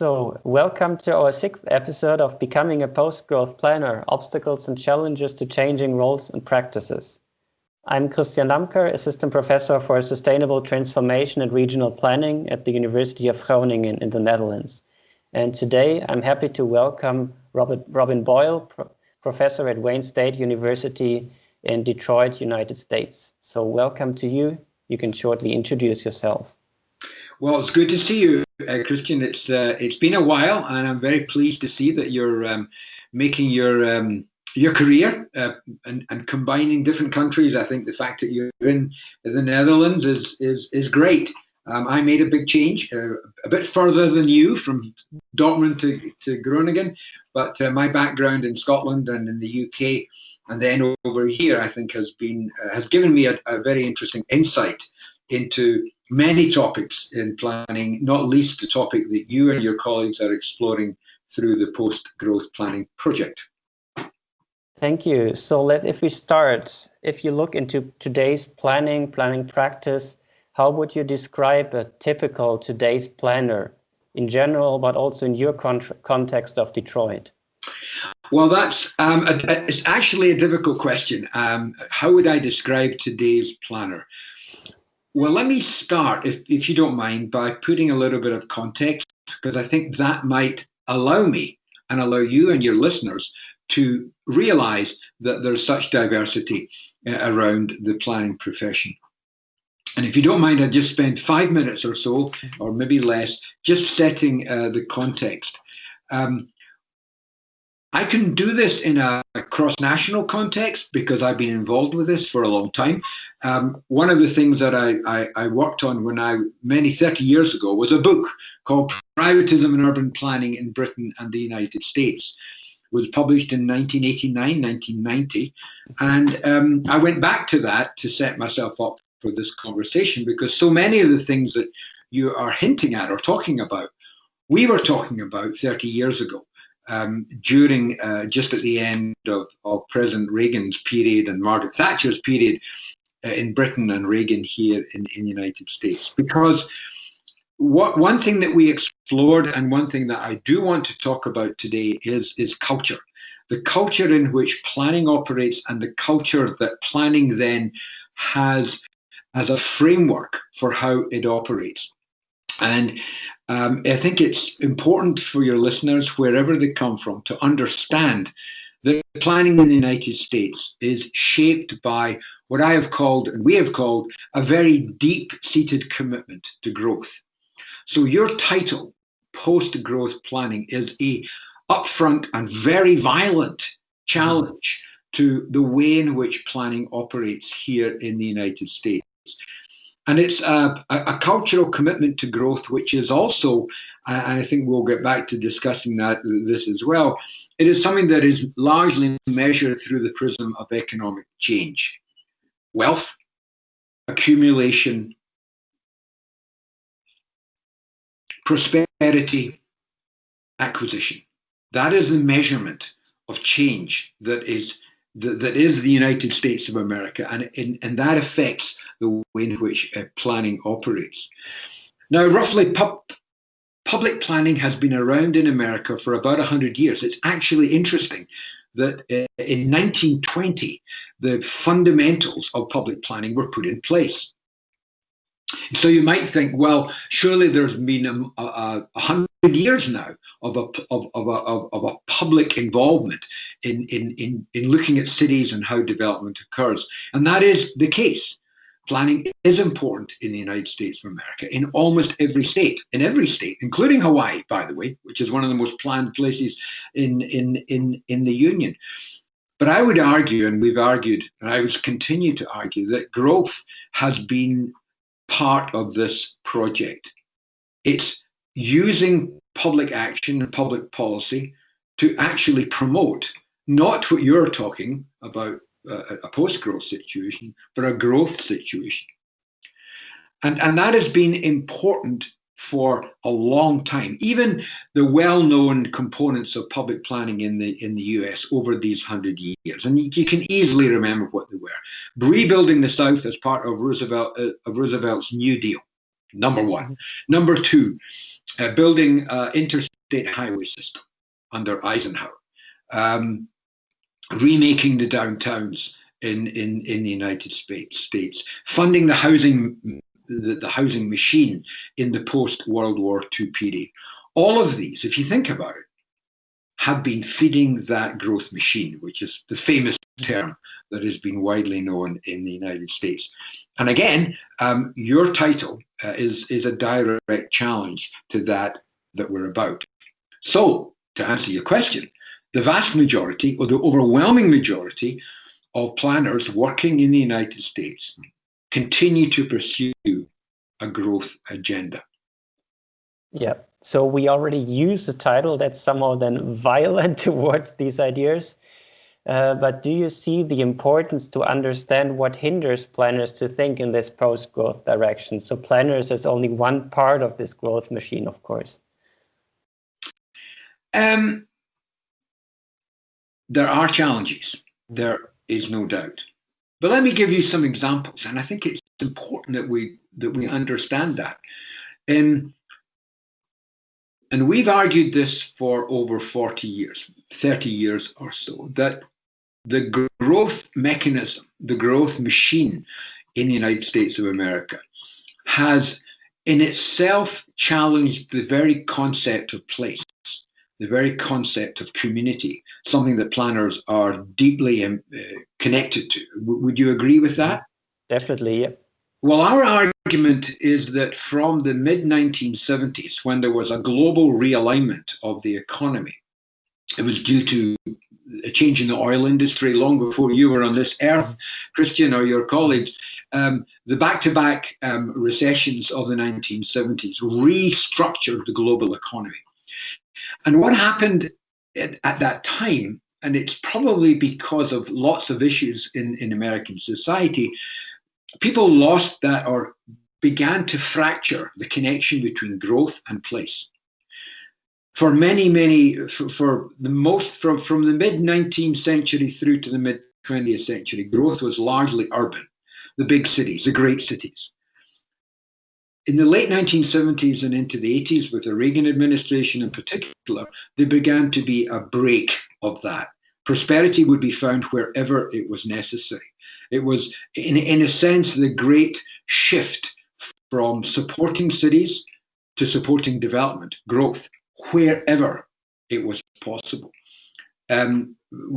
So, welcome to our 6th episode of Becoming a Post-Growth Planner, Obstacles and Challenges to Changing Roles and Practices. I'm Christian Lamker, Assistant Professor for Sustainable Transformation and Regional Planning at the University of Groningen in the Netherlands. And today I'm happy to welcome Robin Boyle, Professor at Wayne State University in Detroit, United States. So welcome to you. You can shortly introduce yourself. Well, it's good to see you, Christian. It's been a while, and I'm very pleased to see that you're making your career and combining different countries. I think the fact that you're in the Netherlands is great. I made a big change, a bit further than you, from Dortmund to Groningen, but my background in Scotland and in the UK, and then over here, I think has given me a very interesting insight into many topics in planning, not least the topic that you and your colleagues are exploring through the Post-Growth Planning project. Thank you. So if we start, if you look into today's planning practice, how would you describe a typical today's planner in general, but also in your context of Detroit? Well, it's actually a difficult question. How would I describe today's planner? Well, let me start, if you don't mind, by putting a little bit of context, because I think that might allow me and allow you and your listeners to realize that there's such diversity around the planning profession. And if you don't mind, I'll just spend 5 minutes or so, or maybe less, just setting the context. I can do this in a cross-national context because I've been involved with this for a long time. One of the things that I worked on many 30 years ago was a book called Privatism and Urban Planning in Britain and the United States. It was published in 1989, 1990. And I went back to that to set myself up for this conversation because so many of the things that you are hinting at or talking about, we were talking about 30 years ago. During just at the end of President Reagan's period and Margaret Thatcher's period in Britain and Reagan here in the United States. Because one thing that we explored and one thing that I do want to talk about today is culture. The culture in which planning operates and the culture that planning then has as a framework for how it operates. And I think it's important for your listeners, wherever they come from, to understand that planning in the United States is shaped by what I have called, and we have called, a very deep-seated commitment to growth. So your title, Post-Growth Planning, is a upfront and very violent challenge to the way in which planning operates here in the United States. And it's a cultural commitment to growth, which is also, I think we'll get back to discussing this as well, it is something that is largely measured through the prism of economic change. Wealth, accumulation, prosperity, acquisition. That is the measurement of change that is the United States of America, and that affects the way in which planning operates. Now, roughly, public planning has been around in America for about 100 years. It's actually interesting that in 1920, the fundamentals of public planning were put in place. So you might think, well, surely there's been 100 years now of a public involvement in looking at cities and how development occurs. And that is the case. Planning is important in the United States of America, in almost every state, including Hawaii, by the way, which is one of the most planned places in the Union. But I would argue, and we've argued, and I would continue to argue, that growth has been part of this project. It's using public action and public policy to actually promote, not what you're talking about, a post-growth situation, but a growth situation. And that has been important for a long time. Even the well-known components of public planning in the U.S. over these 100 years, and you can easily remember what they were. Rebuilding the South as part of Roosevelt's New Deal, number one. Number two, building interstate interstate highway system under Eisenhower, remaking the downtowns in the United States, funding the housing machine in the post-World War II period. All of these, if you think about it, have been feeding that growth machine, which is the famous term that has been widely known in the United States. And again, your title is a direct challenge to that we're about. So, to answer your question, the vast majority, or the overwhelming majority, of planners working in the United States continue to pursue a growth agenda. Yeah, so we already use the title that's somehow then violent towards these ideas. But do you see the importance to understand what hinders planners to think in this post-growth direction? So planners is only one part of this growth machine, of course. There are challenges. There is no doubt. But let me give you some examples, and I think it's important that we understand that. And we've argued this for over 40 years, 30 years or so, that the growth mechanism, the growth machine in the United States of America has in itself challenged the very concept of place, the very concept of community, something that planners are deeply connected to. Would you agree with that? Definitely, yeah. Well, our argument is that from the mid-1970s, when there was a global realignment of the economy, it was due to a change in the oil industry long before you were on this earth, Christian, or your colleagues. The back-to-back recessions of the 1970s restructured the global economy. And what happened at that time, and it's probably because of lots of issues in American society, people lost that or began to fracture the connection between growth and place. For from the mid-19th century through to the mid-20th century, growth was largely urban, the big cities, the great cities. In the late 1970s and into the 80s, with the Reagan administration in particular, there began to be a break of that. Prosperity would be found wherever it was necessary. It was, in a sense, the great shift from supporting cities to supporting development, growth, wherever it was possible.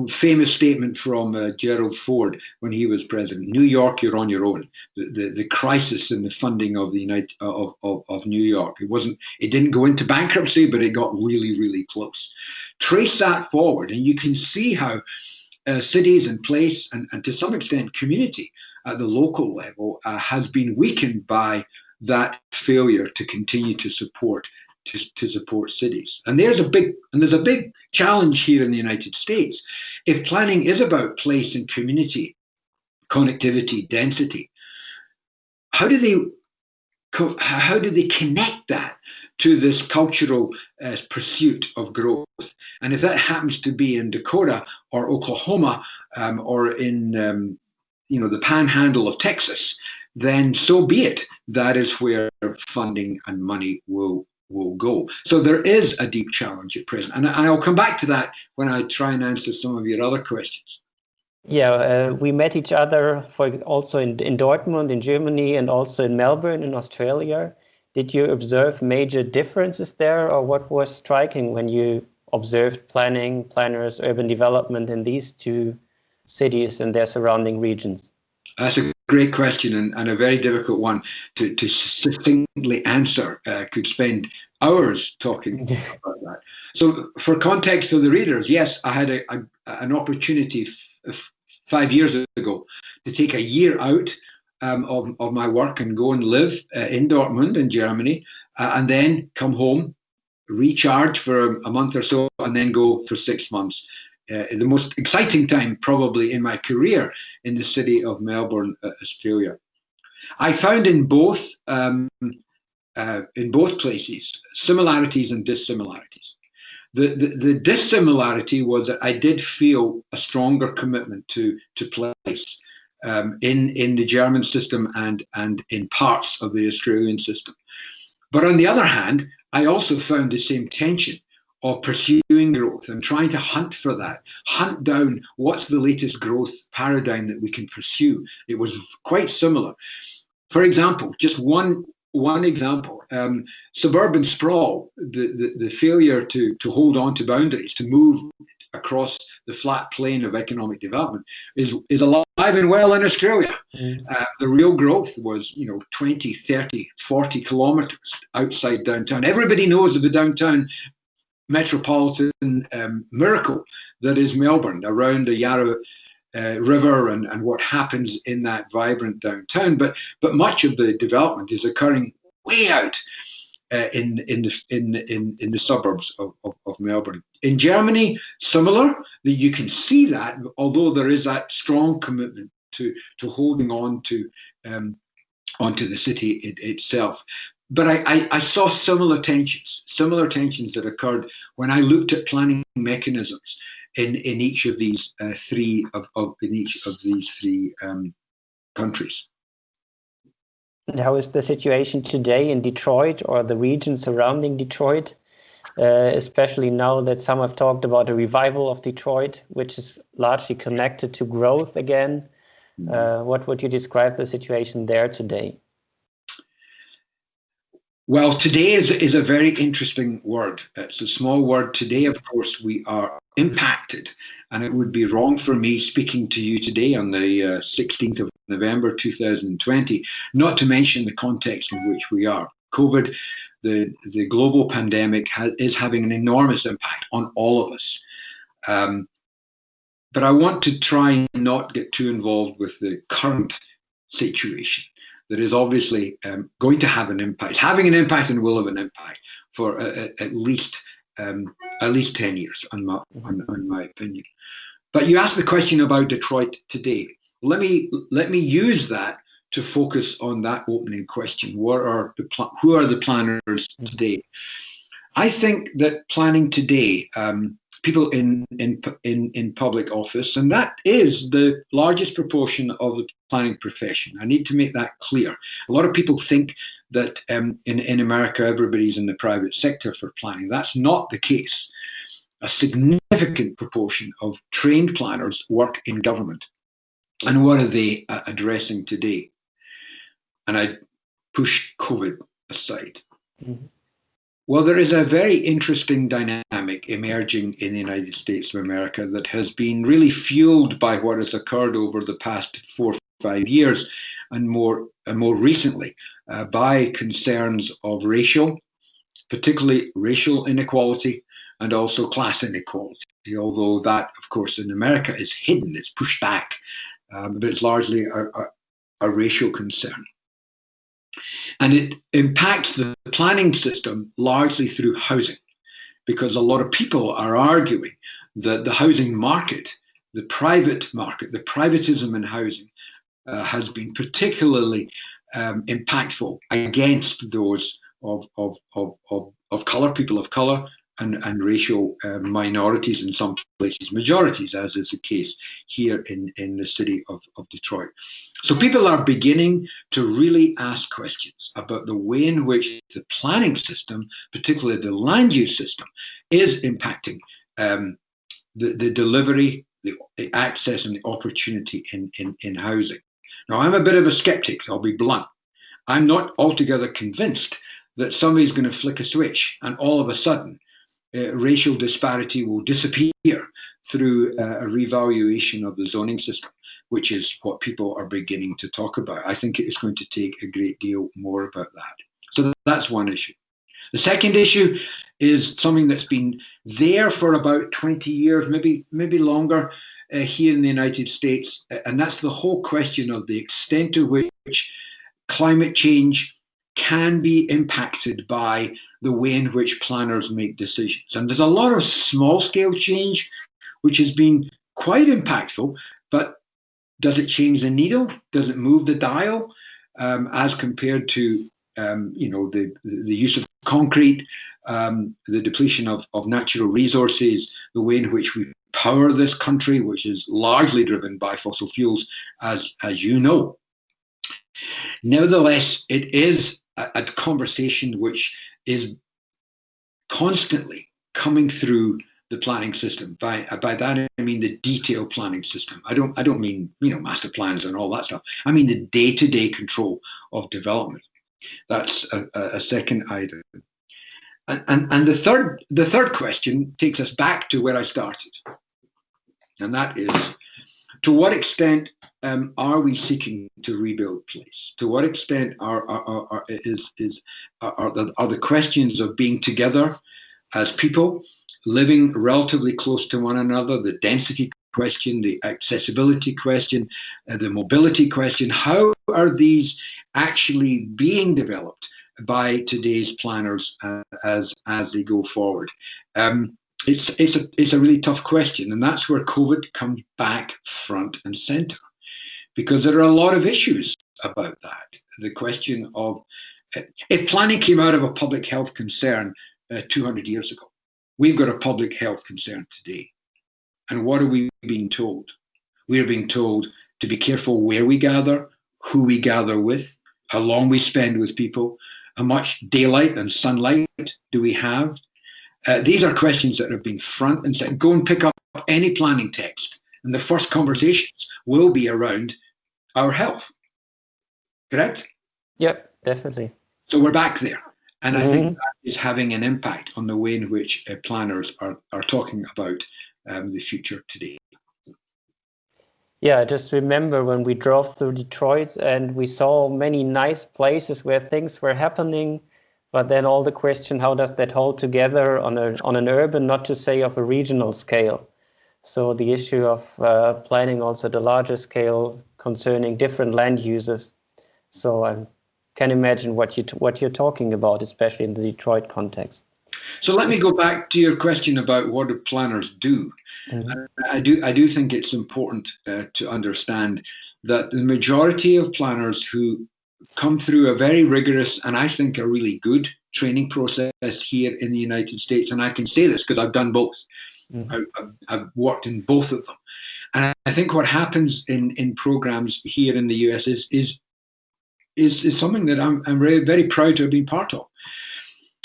Famous statement from Gerald Ford when he was president: "New York, you're on your own." The crisis in the funding of the of New York. It didn't go into bankruptcy, but it got really, really close. Trace that forward, and you can see how cities and place, and to some extent community at the local level, has been weakened by that failure to continue to support cities. And there's a big challenge here in the United States. If planning is about place and community, connectivity, density, how do they connect that to this cultural pursuit of growth? And if that happens to be in Dakota or Oklahoma or in the panhandle of Texas, then so be it. That is where funding and money will go. So there is a deep challenge at present. And I'll come back to that when I try and answer some of your other questions. Yeah, we met each other also in Dortmund, in Germany, and also in Melbourne, in Australia. Did you observe major differences there, or what was striking when you observed planners, urban development in these two cities and their surrounding regions? That's a great question and a very difficult one to succinctly answer. Could spend hours talking about that. So for context for the readers, yes, I had an opportunity 5 years ago to take a year out of my work and go and live in Dortmund in Germany, and then come home, recharge for a month or so, and then go for 6 months. The most exciting time probably in my career in the city of Melbourne, Australia. I found in both places similarities and dissimilarities. The dissimilarity was that I did feel a stronger commitment to place in the German system and in parts of the Australian system. But on the other hand, I also found the same tension of pursuing growth and trying to hunt for that, hunt down what's the latest growth paradigm that we can pursue. It was quite similar. For example, just one example, suburban sprawl, the failure to hold on to boundaries, to move across the flat plane of economic development is alive and well in Australia. The real growth was, 20, 30, 40 kilometres outside downtown. Everybody knows of the downtown metropolitan miracle that is Melbourne, around the Yarra River and what happens in that vibrant downtown. But much of the development is occurring way out in the suburbs of Melbourne. In Germany, similar, that you can see that, although there is that strong commitment to holding on to onto the city itself. But I saw similar tensions that occurred when I looked at planning mechanisms in each of these three countries. And how is the situation today in Detroit or the region surrounding Detroit, especially now that some have talked about a revival of Detroit, which is largely connected to growth again? What would you describe the situation there today? Well, today is a very interesting word. It's a small word. Today, of course, we are impacted, and it would be wrong for me speaking to you today on the 16th of November 2020, not to mention the context in which we are. COVID, the global pandemic, is having an enormous impact on all of us. But I want to try and not get too involved with the current situation that is obviously going to have an impact. It's having an impact and will have an impact for at least 10 years, in my opinion. But you asked the question about Detroit today. Let me use that to focus on that opening question. Who are the planners today? I think that planning today, people in public office, and that is the largest proportion of the planning profession. I need to make that clear. A lot of people think that in America, everybody's in the private sector for planning. That's not the case. A significant proportion of trained planners work in government. And what are they addressing today? And I push COVID aside. Mm-hmm. Well, there is a very interesting dynamic emerging in the United States of America that has been really fueled by what has occurred over the past 4 or 5 years, and more recently by concerns of particularly racial inequality, and also class inequality. Although that, of course, in America is hidden, it's pushed back, but it's largely a racial concern. And it impacts the planning system largely through housing, because a lot of people are arguing that the housing market, the private market, the privatism in housing has been particularly impactful against those of color, people of color, and racial minorities, in some places majorities, as is the case here in the city of Detroit. So people are beginning to really ask questions about the way in which the planning system, particularly the land use system, is impacting the delivery, the access and the opportunity in housing. Now, I'm a bit of a skeptic, I'll be blunt. I'm not altogether convinced that somebody's going to flick a switch and all of a sudden racial disparity will disappear through a revaluation of the zoning system, which is what people are beginning to talk about. I think it is going to take a great deal more about that. So that's one issue. The second issue is something that's been there for about 20 years, maybe longer, here in the United States, and that's the whole question of the extent to which climate change can be impacted by the way in which planners make decisions. And there's a lot of small-scale change, which has been quite impactful, but does it change the needle? Does it move the dial as compared to the use of concrete, the depletion of natural resources, the way in which we power this country, which is largely driven by fossil fuels, as you know. Nevertheless, it is a conversation which is constantly coming through the planning system. By that I mean the detailed planning system. I don't mean, you know, master plans and all that stuff. I mean the day-to-day control of development. That's a second item. And the third question takes us back to where I started, and that is, to what extent are we seeking to rebuild place? To what extent are the questions of being together as people, living relatively close to one another, the density question, the accessibility question, the mobility question, how are these actually being developed by today's planners as they go forward? It's a really tough question, and that's where COVID comes back front and center, because there are a lot of issues about that. The question of, if planning came out of a public health concern 200 years ago, we've got a public health concern today. And what are we being told? We are being told to be careful where we gather, who we gather with, how long we spend with people, how much daylight and sunlight do we have. These are questions that have been front and center. Go and pick up any planning text, and the first conversations will be around our health. Correct? Yep, definitely. So we're back there. And I think that is having an impact on the way in which planners are talking about the future today. Yeah, I just remember when we drove through Detroit and we saw many nice places where things were happening, but then all the question, how does that hold together on an urban, not to say of a regional scale? So the issue of planning also the larger scale concerning different land uses. So I can imagine what you're talking about, especially in the Detroit context. So let me go back to your question about what do planners do. I do think it's important to understand that the majority of planners who come through a very rigorous and I think a really good training process here in the United States, and I can say this because I've done both. I've worked in both of them. And I think what happens in programs here in the US is something that I'm very, very proud to have been part of.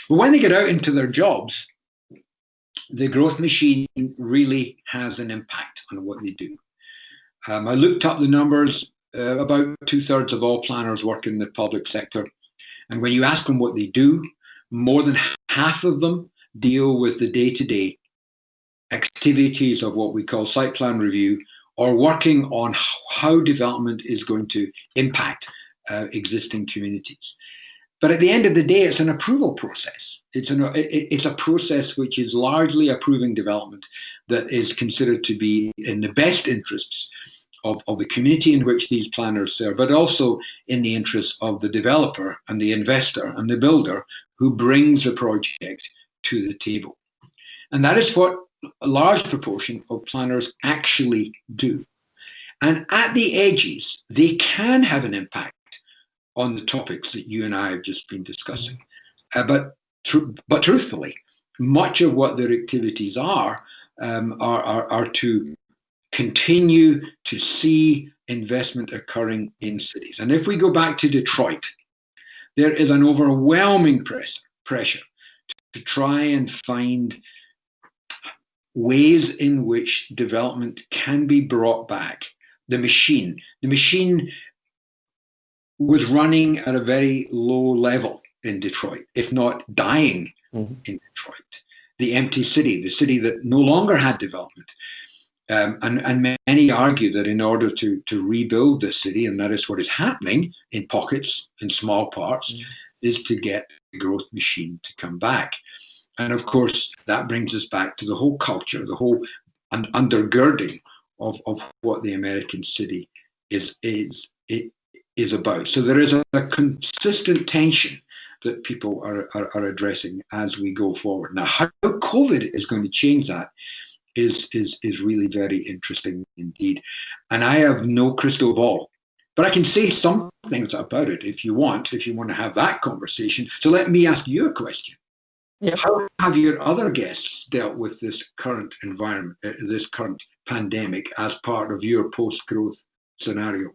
But when they get out into their jobs, the growth machine really has an impact on what they do. I looked up the numbers. About 2/3 of all planners work in the public sector. And when you ask them what they do, more than half of them deal with the day-to-day activities of what we call site plan review, or working on how development is going to impact existing communities. But at the end of the day, it's an approval process. It's a process which is largely approving development that is considered to be in the best interests of the community in which these planners serve, but also in the interests of the developer and the investor and the builder who brings the project to the table. And that is what a large proportion of planners actually do. And at the edges, they can have an impact on the topics that you and I have just been discussing. But truthfully, much of what their activities are to continue to see investment occurring in cities. And if we go back to Detroit, there is an overwhelming pressure to try and find ways in which development can be brought back. The machine was running at a very low level in Detroit, if not dying in Detroit. The empty city, the city that no longer had development. And many argue that in order to rebuild the city, and that is what is happening in pockets, in small parts, is to get the growth machine to come back. And of course, that brings us back to the whole culture, the whole undergirding of what the American city is about. So there is a consistent tension that people are addressing as we go forward. Now, how COVID is going to change that is really very interesting indeed. And I have no crystal ball, but I can say some things about it if you want to have that conversation. So let me ask you a question. Yep. How have your other guests dealt with this current environment, this current pandemic, as part of your post-growth scenario?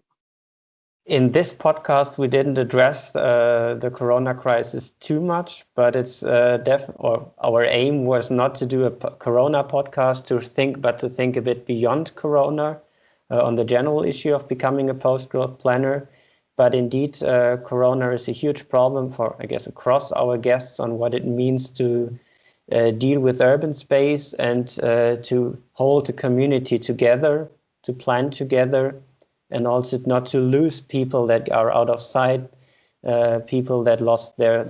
In this podcast, we didn't address the Corona crisis too much, but it's our aim was not to do a Corona podcast but to think a bit beyond Corona on the general issue of becoming a post-growth planner. But indeed, Corona is a huge problem for, I guess, across our guests on what it means to deal with urban space and to hold a community together, to plan together, and also not to lose people that are out of sight, people that lost their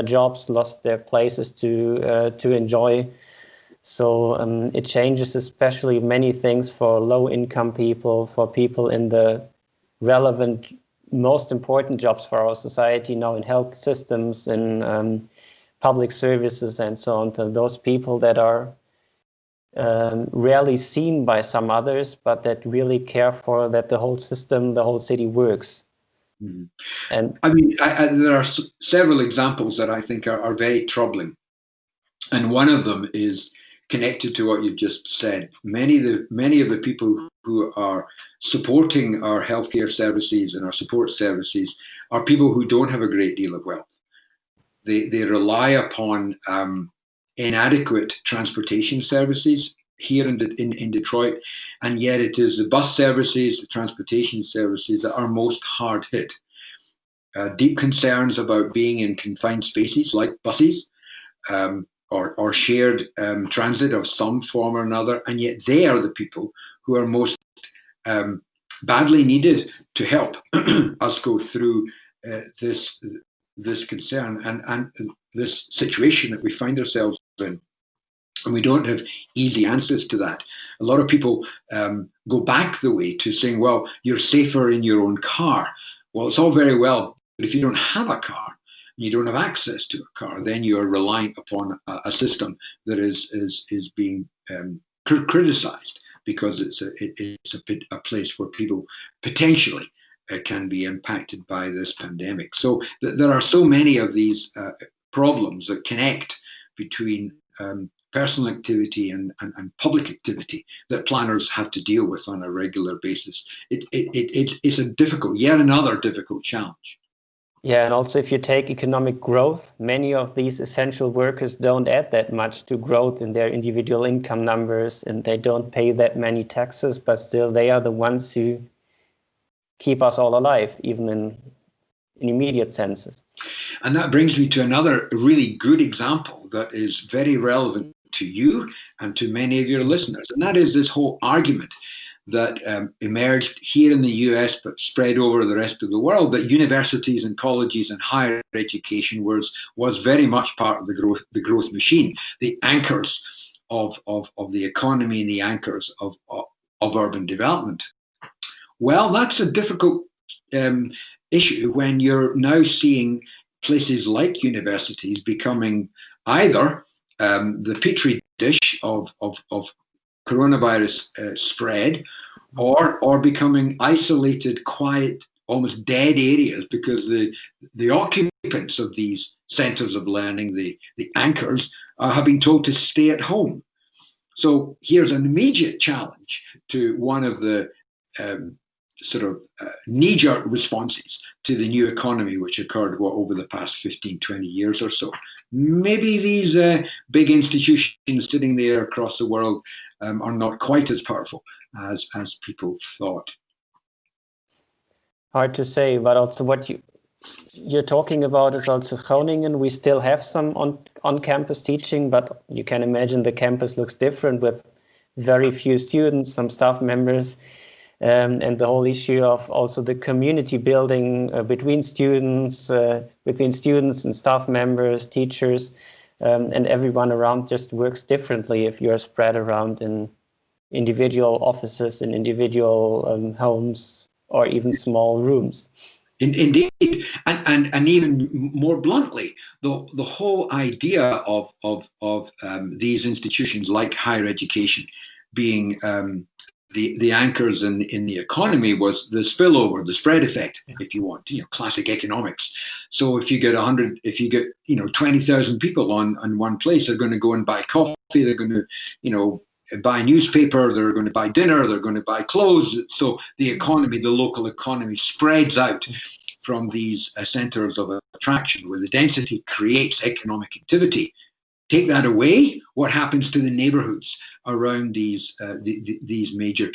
jobs, lost their places to enjoy. So it changes especially many things for low-income people, for people in the relevant, most important jobs for our society now in health systems, in public services, and so on. To those people that are rarely seen by some others, but that really care for that the whole system, the whole city works. Mm. And I mean, there are several examples that I think are very troubling. And one of them is connected to what you just said. Many of the people who are supporting our healthcare services and our support services are people who don't have a great deal of wealth. They rely upon inadequate transportation services here in Detroit, and yet it is the bus services, the transportation services that are most hard hit. Deep concerns about being in confined spaces like buses or shared transit of some form or another, and yet they are the people who are most badly needed to help us go through this concern and this situation that we find ourselves in. And we don't have easy answers to that. A lot of people go back the way to saying, well, you're safer in your own car. Well, it's all very well, but if you don't have a car, you don't have access to a car, then you are reliant upon a system that is being criticized because it's a place where people potentially can be impacted by this pandemic. So there are so many of these problems that connect between personal activity and public activity that planners have to deal with on a regular basis. It's yet another difficult challenge. Yeah, and also if you take economic growth, many of these essential workers don't add that much to growth in their individual income numbers, and they don't pay that many taxes, but still they are the ones who keep us all alive, even in immediate senses. And that brings me to another really good example that is very relevant to you and to many of your listeners, and that is this whole argument that emerged here in the US but spread over the rest of the world, that universities and colleges and higher education was very much part of the growth machine, the anchors of the economy and the anchors of urban development. Well, that's a difficult issue when you're now seeing places like universities becoming either the petri dish of coronavirus spread, or becoming isolated, quiet, almost dead areas because the occupants of these centers of learning, the anchors, have been told to stay at home. So here's an immediate challenge to one of the knee-jerk responses to the new economy, which occurred over the past 15, 20 years or so. Maybe these big institutions sitting there across the world are not quite as powerful as people thought. Hard to say, but also what you're talking about is also Groningen. We still have some on-campus teaching, but you can imagine the campus looks different with very few students, some staff members, and the whole issue of also the community building between students and staff members, teachers, and everyone around just works differently if you're spread around in individual offices, in individual homes, or even small rooms. Indeed, and even more bluntly, the whole idea of these institutions like higher education being the anchors in the economy was the spillover, the spread effect, if you want, classic economics. So if you get 20,000 people on one place, they're going to go and buy coffee. They're going to, buy a newspaper, they're going to buy dinner, they're going to buy clothes. So the economy, the local economy, spreads out from these centers of attraction where the density creates economic activity. Take that away, what happens to the neighborhoods around these major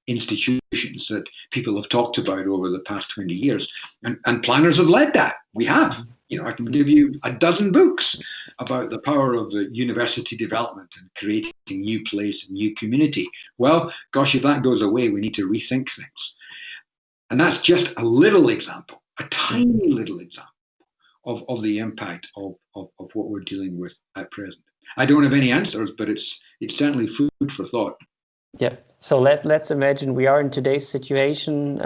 institutions that people have talked about over the past 20 years? And planners have led that. We have. I can give you a dozen books about the power of the university development and creating new place and new community. Well, gosh, if that goes away, we need to rethink things. And that's just a little example, a tiny little example of the impact of what we're dealing with at present. I don't have any answers, but it's certainly food for thought. Yeah. So let's imagine we are in today's situation.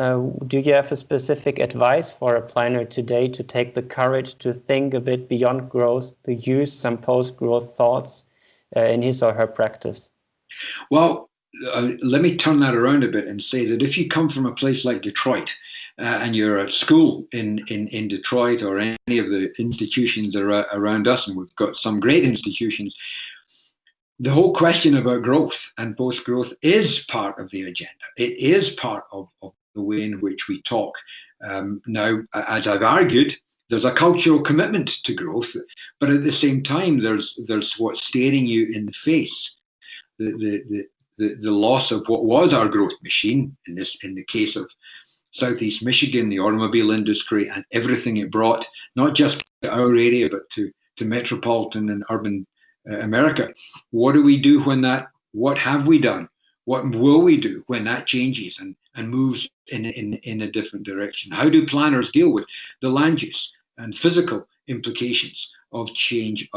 Do you have a specific advice for a planner today to take the courage to think a bit beyond growth, to use some post-growth thoughts in his or her practice? Well, let me turn that around a bit and say that if you come from a place like Detroit and you're at school in Detroit or any of the institutions around us, and we've got some great institutions, the whole question about growth and post-growth is part of the agenda. It is part of the way in which we talk. Now, as I've argued, there's a cultural commitment to growth, but at the same time, there's what's staring you in the face. The loss of what was our growth machine, in the case of Southeast Michigan, the automobile industry and everything it brought, not just to our area, but to metropolitan and urban America. What do we do what have we done? What will we do when that changes and moves in a different direction? How do planners deal with the land use and physical implications of change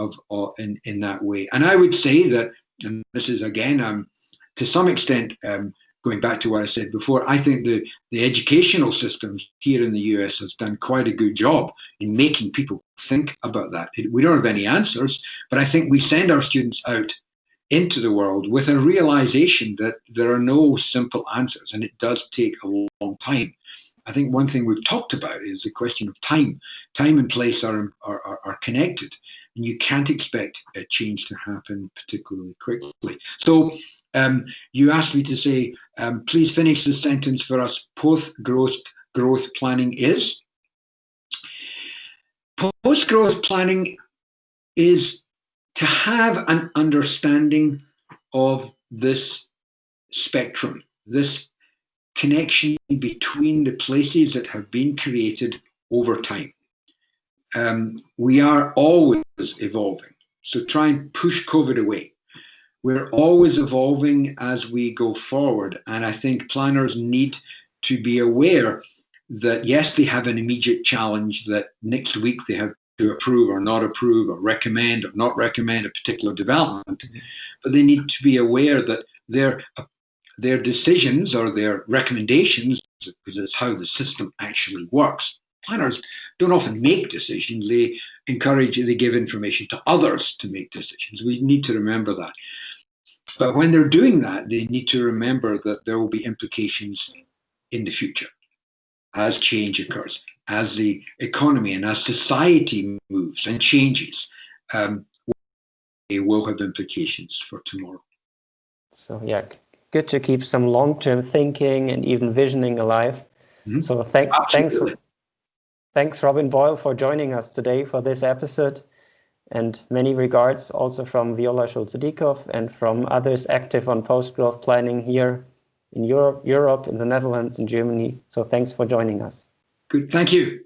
in that way? And I would say that, and this is again, to some extent, going back to what I said before, I think the educational system here in the US has done quite a good job in making people think about that. We don't have any answers, but I think we send our students out into the world with a realization that there are no simple answers, and it does take a long time. I think one thing we've talked about is the question of time. Time and place are connected, and you can't expect a change to happen particularly quickly. So you asked me to say, please finish the sentence for us. Post-growth planning is? Post-growth planning is to have an understanding of this spectrum, this connection between the places that have been created over time. We are always evolving, so try and push COVID away. We're always evolving as we go forward, and I think planners need to be aware that yes, they have an immediate challenge that next week they have to approve or not approve or recommend or not recommend a particular development, but they need to be aware that their decisions or their recommendations, because it's how the system actually works. Planners don't often make decisions. They give information to others to make decisions. We need to remember that. But when they're doing that, they need to remember that there will be implications in the future as change occurs, as the economy and as society moves and changes. They will have implications for tomorrow. So yeah, good to keep some long-term thinking and even visioning alive. Mm-hmm. So thanks, Robin Boyle, for joining us today for this episode. And many regards also from Viola Schulze-Dieckhoff and from others active on post-growth planning here in Europe, in the Netherlands, in Germany. So thanks for joining us. Good, thank you.